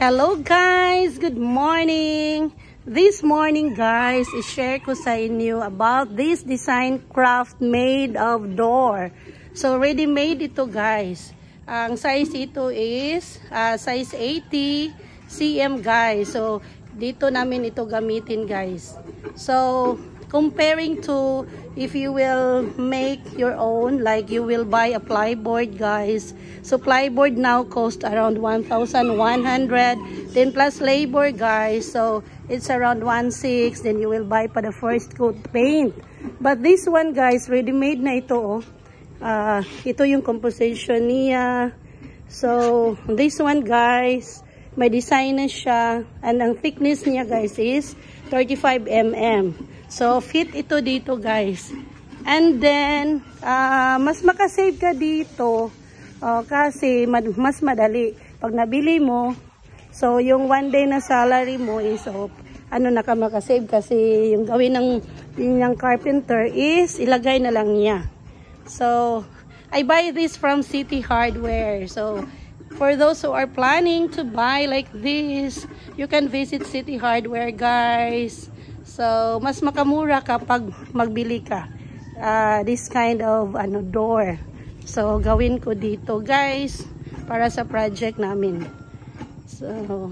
Hello guys! Good morning! This morning guys, i-share ko sa inyo about this design craft made of door. So ready-made ito guys. Ang size ito is size 80 cm guys. So dito namin ito gamitin guys. So comparing to if you will make your own, like you will buy a plyboard guys. So plyboard now cost around 1,100, then plus labor guys, so it's around 1,600. Then you will buy pa the first coat paint. But this one guys, ready made na ito. Ito yung composition niya. So this one guys, may design na siya, and ang thickness niya guys is 35 mm. So fit ito dito guys. And then mas makasave ka dito kasi mas madali pag nabili mo. So yung one day na salary mo is makasave kasi yung gawin ng carpenter is ilagay na lang niya. So I buy this from City Hardware. So for those who are planning to buy like this, you can visit City Hardware guys. So mas makamura kapag magbili ka this kind of door. So gawin ko dito guys para sa project namin. So